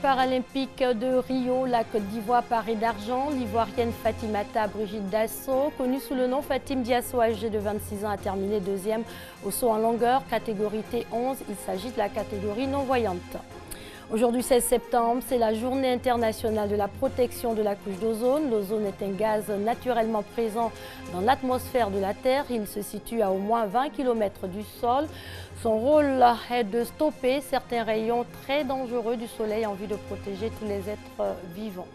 paralympiques de Rio, la Côte d'Ivoire parée d'argent. L'Ivoirienne Fatimata Brigitte Dasso, connue sous le nom Fatim Diasso, âgée de 26 ans, a terminé deuxième au saut en longueur, catégorie T11. Il s'agit de la catégorie non-voyante. Aujourd'hui 16 septembre, c'est la journée internationale de la protection de la couche d'ozone. L'ozone est un gaz naturellement présent dans l'atmosphère de la Terre. Il se situe à au moins 20 km du sol. Son rôle est de stopper certains rayons très dangereux du soleil en vue de protéger tous les êtres vivants.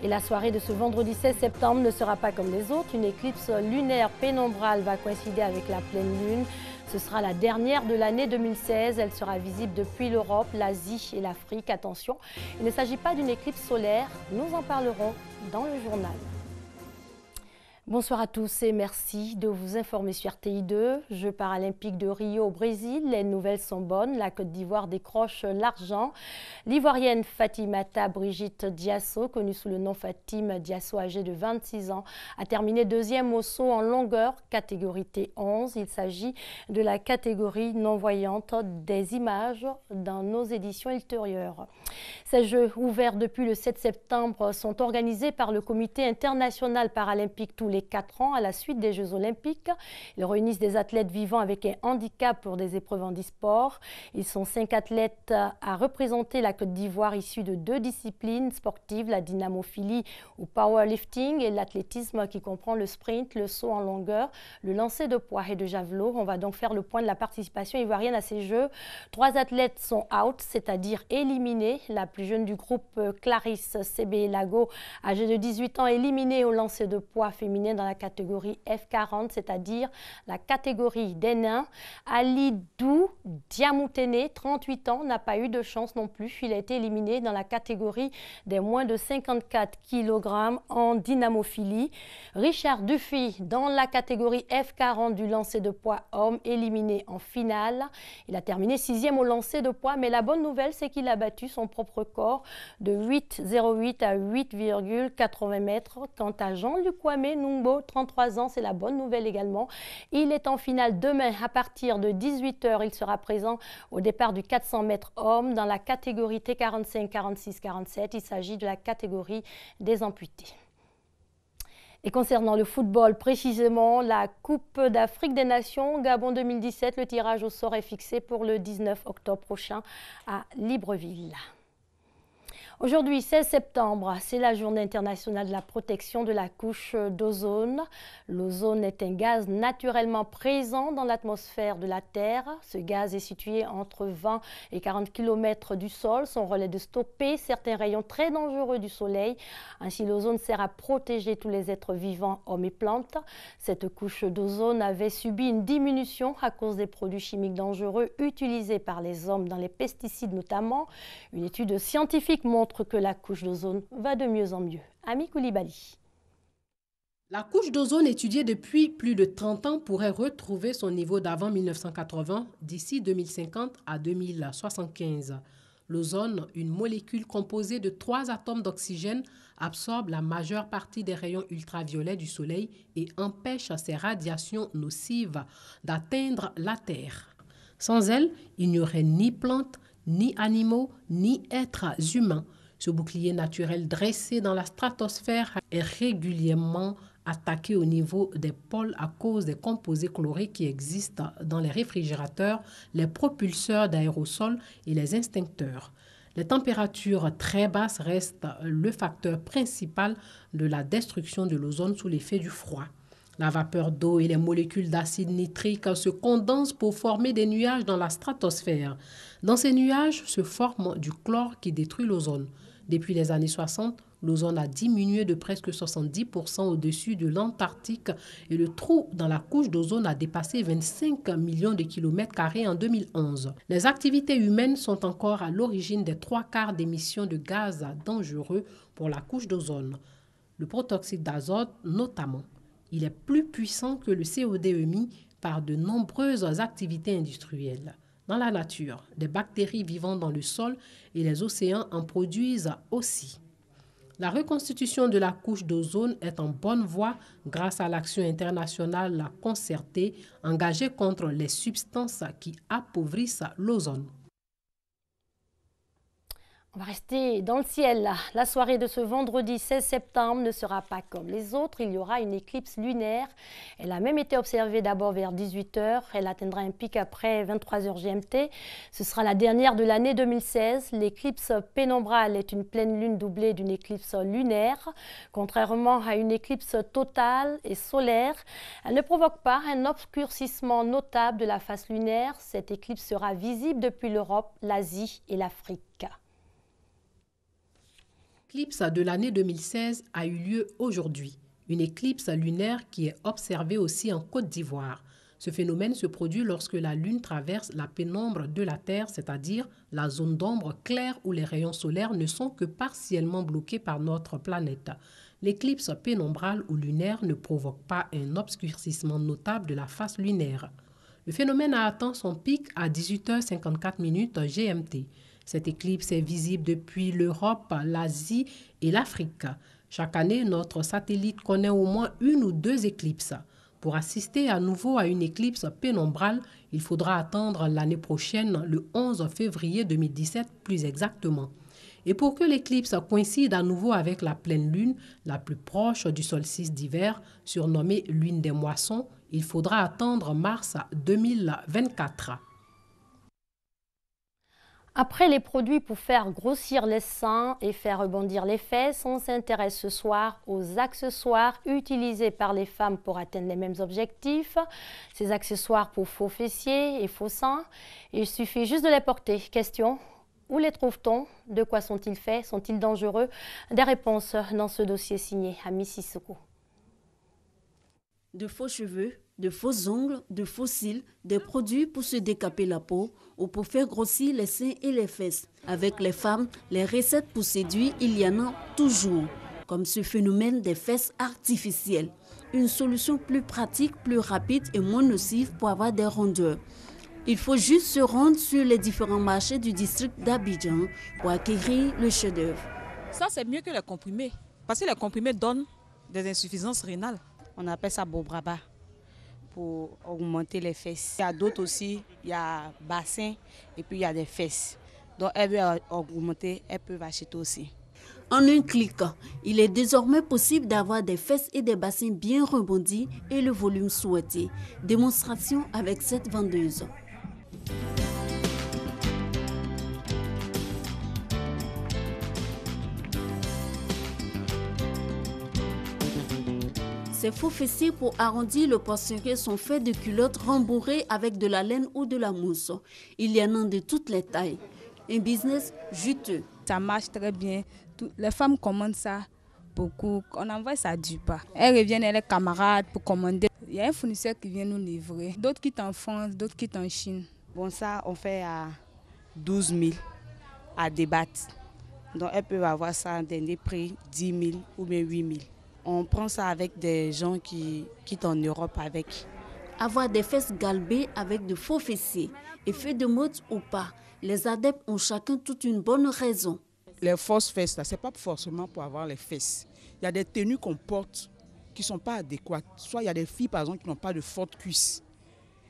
Et la soirée de ce vendredi 16 septembre ne sera pas comme les autres. Une éclipse lunaire pénombrale va coïncider avec la pleine lune. Ce sera la dernière de l'année 2016. Elle sera visible depuis l'Europe, l'Asie et l'Afrique. Attention, il ne s'agit pas d'une éclipse solaire. Nous en parlerons dans le journal. Bonsoir à tous et merci de vous informer sur RTI2. Jeux paralympiques de Rio au Brésil, les nouvelles sont bonnes. La Côte d'Ivoire décroche l'argent. L'Ivoirienne Fatimata Brigitte Diasso, connue sous le nom Fatim Diasso, âgée de 26 ans, a terminé deuxième au saut en longueur, catégorie T11. Il s'agit de la catégorie non-voyante des images dans nos éditions ultérieures. Ces Jeux ouverts depuis le 7 septembre sont organisés par le Comité international paralympique tous les 4 ans à la suite des Jeux olympiques. Ils réunissent des athlètes vivant avec un handicap pour des épreuves en e-sport. Ils sont 5 athlètes à représenter la Côte d'Ivoire issus de 2 disciplines sportives, la dynamophilie ou powerlifting et l'athlétisme qui comprend le sprint, le saut en longueur, le lancer de poids et de javelot. On va donc faire le point de la participation ivoirienne à ces Jeux. 3 athlètes sont out, c'est-à-dire éliminés. La plus jeune du groupe, Clarisse Sebelago, âgée de 18 ans, éliminée au lancer de poids féminin dans la catégorie F40, c'est-à-dire la catégorie des nains. Alidou Diamoutene, 38 ans, n'a pas eu de chance non plus. Il a été éliminé dans la catégorie des moins de 54 kg en dynamophilie. Richard Dufy, dans la catégorie F40 du lancer de poids homme, éliminé en finale. Il a terminé 6e au lancer de poids, mais la bonne nouvelle, c'est qu'il a battu son propre record de 8,08 à 8,80 mètres. Quant à Jean-Luc Kwame Numbo, 33 ans, c'est la bonne nouvelle également. Il est en finale demain à partir de 18 h. Il sera présent au départ du 400 mètres hommes dans la catégorie T45, 46, 47. Il s'agit de la catégorie des amputés. Et concernant le football, précisément, la Coupe d'Afrique des Nations, Gabon 2017, le tirage au sort est fixé pour le 19 octobre prochain à Libreville. Aujourd'hui, 16 septembre, c'est la journée internationale de la protection de la couche d'ozone. L'ozone est un gaz naturellement présent dans l'atmosphère de la Terre. Ce gaz est situé entre 20 et 40 km du sol. Son rôle est de stopper certains rayons très dangereux du soleil. Ainsi, l'ozone sert à protéger tous les êtres vivants, hommes et plantes. Cette couche d'ozone avait subi une diminution à cause des produits chimiques dangereux utilisés par les hommes dans les pesticides notamment. Une étude scientifique montre que la couche d'ozone va de mieux en mieux. Ami Koulibaly. La couche d'ozone étudiée depuis plus de 30 ans pourrait retrouver son niveau d'avant 1980 d'ici 2050 à 2075. L'ozone, une molécule composée de 3 atomes d'oxygène, absorbe la majeure partie des rayons ultraviolets du Soleil et empêche ces radiations nocives d'atteindre la Terre. Sans elle, il n'y aurait ni plantes, ni animaux, ni êtres humains. Ce bouclier naturel dressé dans la stratosphère est régulièrement attaqué au niveau des pôles à cause des composés chlorés qui existent dans les réfrigérateurs, les propulseurs d'aérosols et les extincteurs. Les températures très basses restent le facteur principal de la destruction de l'ozone sous l'effet du froid. La vapeur d'eau et les molécules d'acide nitrique se condensent pour former des nuages dans la stratosphère. Dans ces nuages se forme du chlore qui détruit l'ozone. Depuis les années 60, l'ozone a diminué de presque 70% au-dessus de l'Antarctique et le trou dans la couche d'ozone a dépassé 25 millions de kilomètres carrés en 2011. Les activités humaines sont encore à l'origine des 3/4 d'émissions de gaz dangereux pour la couche d'ozone. Le protoxyde d'azote notamment. Il est plus puissant que le CO2 émis par de nombreuses activités industrielles. Dans la nature, des bactéries vivant dans le sol et les océans en produisent aussi. La reconstitution de la couche d'ozone est en bonne voie grâce à l'action internationale concertée engagée contre les substances qui appauvrissent l'ozone. On va rester dans le ciel. La soirée de ce vendredi 16 septembre ne sera pas comme les autres. Il y aura une éclipse lunaire. Elle a même été observée d'abord vers 18 h. Elle atteindra un pic après 23 h GMT. Ce sera la dernière de l'année 2016. L'éclipse pénombrale est une pleine lune doublée d'une éclipse lunaire. Contrairement à une éclipse totale et solaire, elle ne provoque pas un obscurcissement notable de la face lunaire. Cette éclipse sera visible depuis l'Europe, l'Asie et l'Afrique. L'éclipse de l'année 2016 a eu lieu aujourd'hui. Une éclipse lunaire qui est observée aussi en Côte d'Ivoire. Ce phénomène se produit lorsque la Lune traverse la pénombre de la Terre, c'est-à-dire la zone d'ombre claire où les rayons solaires ne sont que partiellement bloqués par notre planète. L'éclipse pénombrale ou lunaire ne provoque pas un obscurcissement notable de la face lunaire. Le phénomène a atteint son pic à 18h54 GMT. Cette éclipse est visible depuis l'Europe, l'Asie et l'Afrique. Chaque année, notre satellite connaît au moins une ou deux éclipses. Pour assister à nouveau à une éclipse pénombrale, il faudra attendre l'année prochaine, le 11 février 2017 plus exactement. Et pour que l'éclipse coïncide à nouveau avec la pleine lune, la plus proche du solstice d'hiver, surnommée lune des moissons, il faudra attendre mars 2024. Après les produits pour faire grossir les seins et faire rebondir les fesses, on s'intéresse ce soir aux accessoires utilisés par les femmes pour atteindre les mêmes objectifs. Ces accessoires pour faux fessiers et faux seins, il suffit juste de les porter. Question, où les trouve-t-on? De quoi sont-ils faits? Sont-ils dangereux? Des réponses dans ce dossier signé Ami Sissoko. De faux cheveux, de faux ongles, de faux cils, des produits pour se décaper la peau ou pour faire grossir les seins et les fesses. Avec les femmes, les recettes pour séduire, il y en a toujours, comme ce phénomène des fesses artificielles. Une solution plus pratique, plus rapide et moins nocive pour avoir des rondeurs. Il faut juste se rendre sur les différents marchés du district d'Abidjan pour acquérir le chef-d'œuvre. Ça, c'est mieux que les comprimés, parce que les comprimés donnent des insuffisances rénales. On appelle ça bobraba pour augmenter les fesses. Il y a d'autres aussi, il y a bassin et puis il y a des fesses. Donc elles veulent augmenter, elles peuvent acheter aussi. En un clic, il est désormais possible d'avoir des fesses et des bassins bien rebondis et le volume souhaité. Démonstration avec cette vendeuse. Ces faux fessiers pour arrondir le poitrinail sont faits de culottes rembourrées avec de la laine ou de la mousse. Il y en a de toutes les tailles. Un business juteux. Ça marche très bien. Les femmes commandent ça beaucoup. On envoie ça du pas. Elles reviennent avec les camarades pour commander. Il y a un fournisseur qui vient nous livrer. D'autres quittent en France, d'autres quittent en Chine. Bon, ça, on fait à 12 000 à débattre. Donc elles peuvent avoir ça à des prix 10 000 ou bien 8 000. On prend ça avec des gens qui quittent en Europe avec. Avoir des fesses galbées avec de faux fessiers, effet de mode ou pas, les adeptes ont chacun toute une bonne raison. Les fausses fesses, ce n'est pas forcément pour avoir les fesses. Il y a des tenues qu'on porte qui ne sont pas adéquates. Soit il y a des filles, par exemple, qui n'ont pas de fortes cuisses.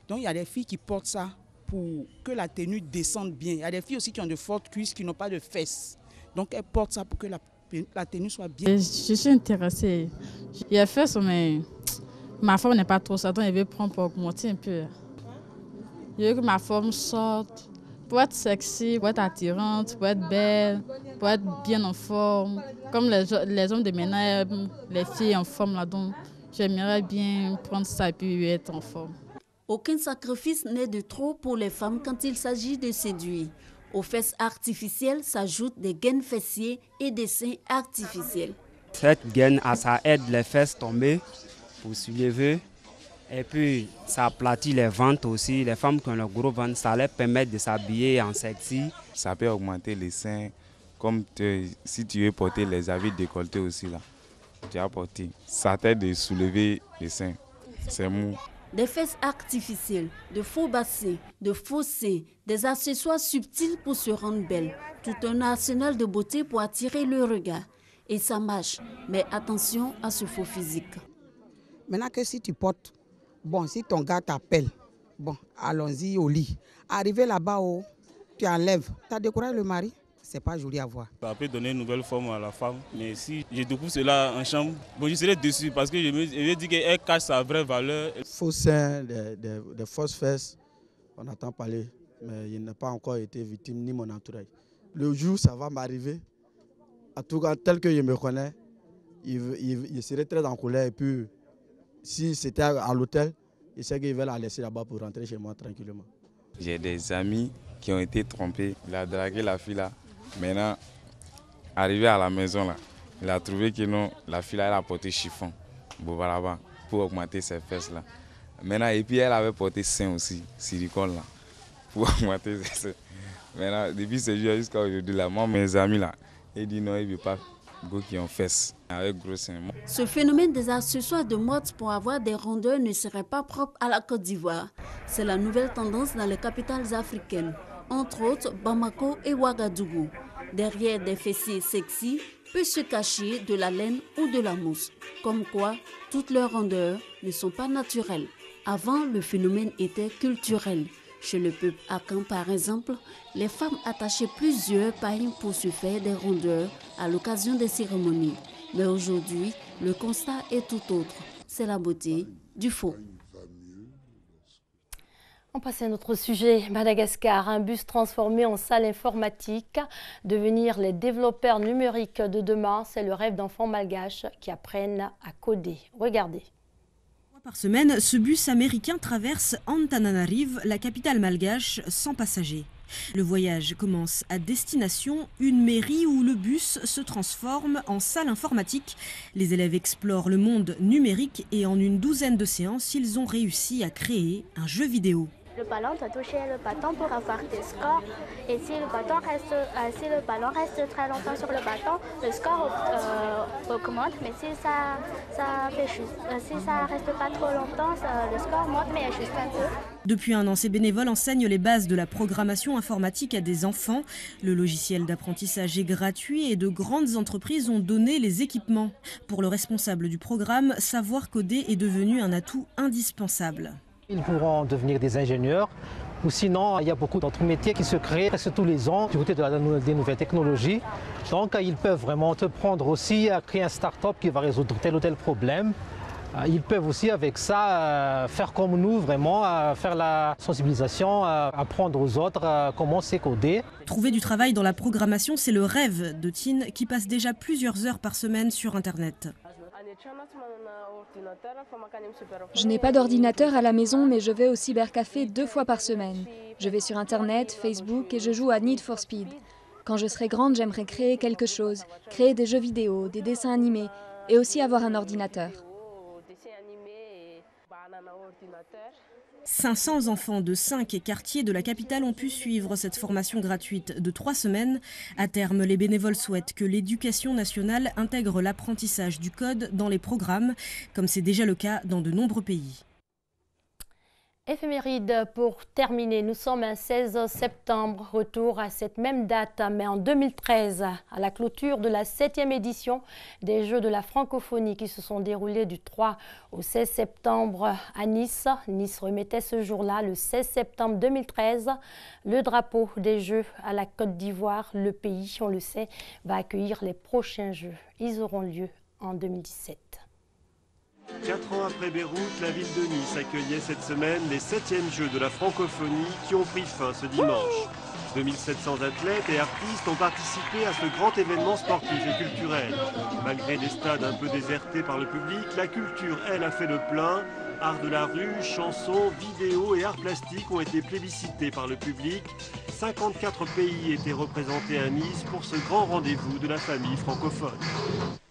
Donc il y a des filles qui portent ça pour que la tenue descende bien. Il y a des filles aussi qui ont de fortes cuisses, qui n'ont pas de fesses. Donc elles portent ça pour que la tenue soit bien. Je suis intéressée. Il y a fesses, mais ma forme n'est pas trop ça. Donc je vais prendre pour augmenter un peu. Je veux que ma forme sorte. Pour être sexy, pour être attirante, pour être belle, pour être bien en forme. Comme les hommes de maintenant aiment les filles en forme là, donc j'aimerais bien prendre ça et puis être en forme. Aucun sacrifice n'est de trop pour les femmes quand il s'agit de séduire. Aux fesses artificielles s'ajoutent des gaines fessiers et des seins artificiels. Cette gaine, ça aide les fesses tomber pour soulever. Et puis, ça aplatit les ventres aussi. Les femmes qui ont le gros ventre, ça leur permet de s'habiller en sexy. Ça peut augmenter les seins, comme si tu veux porter les habits décolletés aussi. Là. Tu as porté. Ça t'aide de soulever les seins. C'est mou. Des fesses artificielles, de faux bassins, de faux seins, des accessoires subtils pour se rendre belle. Tout un arsenal de beauté pour attirer le regard. Et ça marche, mais attention à ce faux physique. Maintenant que si tu portes, bon, si ton gars t'appelle, bon, allons-y au lit. Arrivé là-bas, tu enlèves, tu as découragé le mari. c'est pas joli à voir. Ça peut donner une nouvelle forme à la femme, mais si je découvre cela en chambre, bon, je serai déçu parce que je me dis qu'elle cache sa vraie valeur. Faux seins, des fausses fesses, on entend parler, mais il n'a pas encore été victime ni mon entourage. Le jour où ça va m'arriver, en tout cas tel que je me connais, il serait très en colère et puis si c'était à l'hôtel, il sait qu'il va la laisser là-bas pour rentrer chez moi tranquillement. J'ai des amis qui ont été trompés, il a dragué la fille là. Maintenant, arrivé à la maison, là, il a trouvé que non, la fille là, elle a porté chiffon pour augmenter ses fesses. Là. Maintenant, et puis elle avait porté sein aussi, silicone, là, pour augmenter ses seins. Maintenant, depuis ce jour jusqu'à aujourd'hui, là, moi, mes amis, là, ils disent non, il ne veut pas go qui ont fesses avec gros seins. Ce phénomène des accessoires de mode pour avoir des rondeurs ne serait pas propre à la Côte d'Ivoire. C'est la nouvelle tendance dans les capitales africaines, entre autres Bamako et Ouagadougou. Derrière des fessiers sexy peut se cacher de la laine ou de la mousse. Comme quoi, toutes leurs rondeurs ne sont pas naturelles. Avant, le phénomène était culturel. Chez le peuple akan, par exemple, les femmes attachaient plusieurs pailles pour se faire des rondeurs à l'occasion des cérémonies. Mais aujourd'hui, le constat est tout autre. C'est la beauté du faux. On passe à un autre sujet. Madagascar, un bus transformé en salle informatique. Devenir les développeurs numériques de demain, c'est le rêve d'enfants malgaches qui apprennent à coder. Regardez. Par semaine, ce bus américain traverse Antananarive, la capitale malgache, sans passagers. Le voyage commence à destination, une mairie où le bus se transforme en salle informatique. Les élèves explorent le monde numérique et en une douzaine de séances, ils ont réussi à créer un jeu vidéo. Le ballon doit toucher le bâton pour avoir des scores. Et si le ballon reste très longtemps sur le bâton, le score augmente. Mais si ça reste pas trop longtemps, le score monte, mais juste un peu. Depuis un an, ces bénévoles enseignent les bases de la programmation informatique à des enfants. Le logiciel d'apprentissage est gratuit et de grandes entreprises ont donné les équipements. Pour le responsable du programme, savoir coder est devenu un atout indispensable. Ils pourront devenir des ingénieurs ou sinon il y a beaucoup d'autres métiers qui se créent presque tous les ans du côté des nouvelles technologies. Donc ils peuvent vraiment te prendre aussi à créer un start-up qui va résoudre tel ou tel problème. Ils peuvent aussi avec ça faire comme nous, vraiment faire la sensibilisation, apprendre aux autres comment c'est coder. Trouver du travail dans la programmation, c'est le rêve de Tine qui passe déjà plusieurs heures par semaine sur Internet. Je n'ai pas d'ordinateur à la maison, mais je vais au cybercafé 2 fois par semaine. Je vais sur Internet, Facebook et je joue à Need for Speed. Quand je serai grande, j'aimerais créer quelque chose, créer des jeux vidéo, des dessins animés et aussi avoir un ordinateur. 500 enfants de 5 quartiers de la capitale ont pu suivre cette formation gratuite de 3 semaines. À terme, les bénévoles souhaitent que l'éducation nationale intègre l'apprentissage du code dans les programmes, comme c'est déjà le cas dans de nombreux pays. Éphéméride pour terminer, nous sommes un 16 septembre, retour à cette même date, mais en 2013, à la clôture de la 7e édition des Jeux de la francophonie qui se sont déroulés du 3 au 16 septembre à Nice. Nice remettait ce jour-là, le 16 septembre 2013, le drapeau des Jeux à la Côte d'Ivoire. Le pays, on le sait, va accueillir les prochains Jeux. Ils auront lieu en 2017. 4 ans après Beyrouth, la ville de Nice accueillait cette semaine les 7e Jeux de la francophonie qui ont pris fin ce dimanche. 2700 athlètes et artistes ont participé à ce grand événement sportif et culturel. Malgré des stades un peu désertés par le public, la culture, elle, a fait le plein. Art de la rue, chansons, vidéos et arts plastiques ont été plébiscités par le public. 54 pays étaient représentés à Nice pour ce grand rendez-vous de la famille francophone.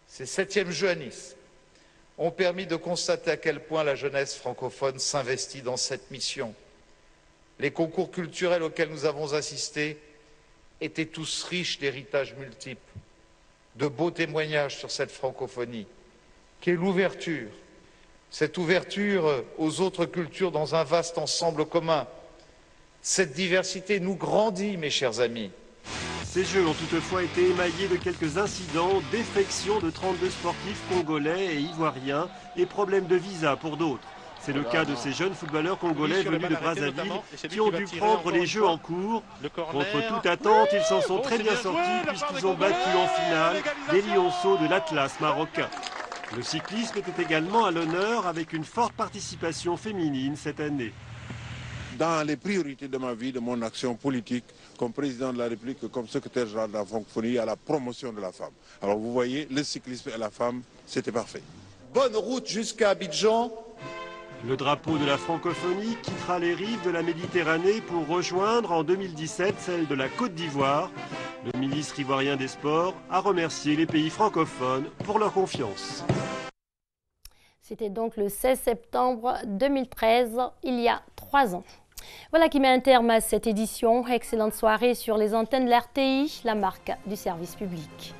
Ces 7e Jeux à Nice ont permis de constater à quel point la jeunesse francophone s'investit dans cette mission. Les concours culturels auxquels nous avons assisté étaient tous riches d'héritages multiples, de beaux témoignages sur cette francophonie, qui est l'ouverture, cette ouverture aux autres cultures dans un vaste ensemble commun. Cette diversité nous grandit, mes chers amis. Ces Jeux ont toutefois été émaillés de quelques incidents, défections de 32 sportifs congolais et ivoiriens et problèmes de visa pour d'autres. C'est le cas de ces jeunes footballeurs congolais venus de Brazzaville qui ont dû prendre les jeux en cours. Contre toute attente, ils s'en sont très bien sortis puisqu'ils ont battu en finale les lionceaux de l'Atlas marocain. Le cyclisme était également à l'honneur avec une forte participation féminine cette année. Dans les priorités de ma vie, de mon action politique, comme président de la République, comme secrétaire général de la francophonie, à la promotion de la femme. Alors vous voyez, le cyclisme et la femme, c'était parfait. Bonne route jusqu'à Abidjan. Le drapeau de la francophonie quittera les rives de la Méditerranée pour rejoindre en 2017 celle de la Côte d'Ivoire. Le ministre ivoirien des Sports a remercié les pays francophones pour leur confiance. C'était donc le 16 septembre 2013, il y a 3 ans. Voilà qui met un terme à cette édition. Excellente soirée sur les antennes de l'RTI, la marque du service public.